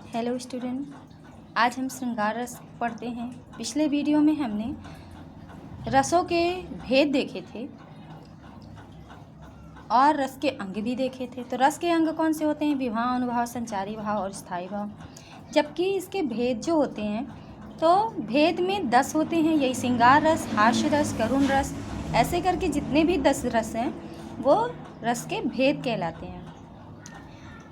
Hello student, आज हम श्रृंगार रस पढ़ते हैं। पिछले वीडियो में हमने रसों के भेद देखे थे और रस के अंग भी देखे थे। तो रस के अंग कौन से होते हैं? विभाव, अनुभाव, संचारी भाव और स्थायी भाव। जबकि इसके भेद जो होते हैं तो भेद में 10 होते हैं। यही श्रृंगार रस, हास्य रस, करुण रस, ऐसे करके जितने भी 10 रस हैं वो रस के भेद कहलाते हैं।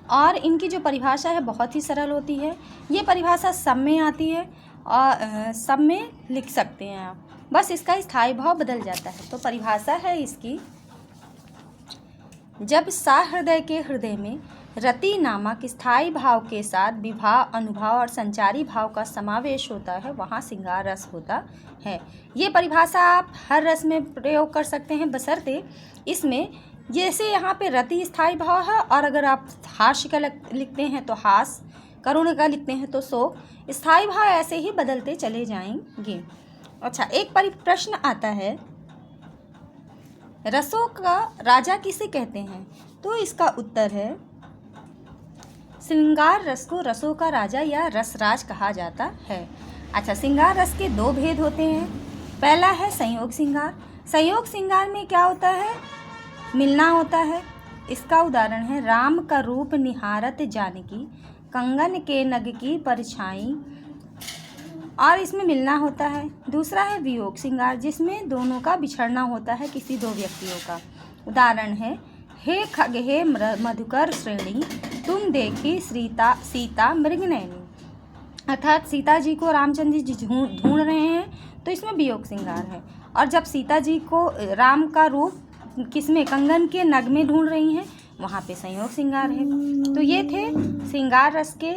और इनकी जो परिभाषा है बहुत ही सरल होती है। ये परिभाषा सब में आती है और सब में लिख सकते हैं आप, बस इसका स्थायी भाव बदल जाता है। तो परिभाषा है इसकी, जब सहृदय के हृदय में रति नामक स्थायी भाव के साथ विभाव, अनुभाव और संचारी भाव का समावेश होता है, वहाँ श्रृंगार रस होता है। ये परिभाषा आप हर रस में प्रयोग कर सकते हैं, बशर्ते इसमें जैसे यहाँ पे रति स्थायी भाव है और अगर आप हास्य का लिखते हैं तो हास, करुण का लिखते हैं तो शोक, स्थायी भाव ऐसे ही बदलते चले जाएंगे। अच्छा, एक प्रश्न आता है, रसों का राजा किसे कहते हैं? तो इसका उत्तर है, श्रृंगार रस को रसों का राजा या रसराज कहा जाता है। अच्छा, श्रृंगार रस के 2 भेद होते हैं। पहला है संयोग श्रृंगार। संयोग श्रृंगार में क्या होता है? मिलना होता है। इसका उदाहरण है, राम का रूप निहारत जानकी, कंगन के नग की परछाई, और इसमें मिलना होता है। दूसरा है वियोग श्रृंगार, जिसमें दोनों का बिछड़ना होता है, किसी 2 व्यक्तियों का। उदाहरण है, हे खग हे मधुकर श्रेणी, तुम देखी सीता मृगनयनी। अर्थात सीता जी को रामचंद्र जी ढूंढ रहे हैं तो इसमें वियोग श्रृंगार है। और जब सीता जी को राम का रूप किसमें, कंगन के नग में ढूंढ रही हैं, वहाँ पे संयोग श्रृंगार है। तो ये थे श्रृंगार रस के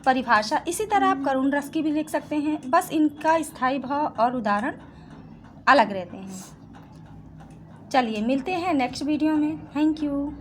परिभाषा। इसी तरह आप करुण रस की भी लिख सकते हैं, बस इनका स्थायी भाव और उदाहरण अलग रहते हैं। चलिए मिलते हैं नेक्स्ट वीडियो में। Thank you.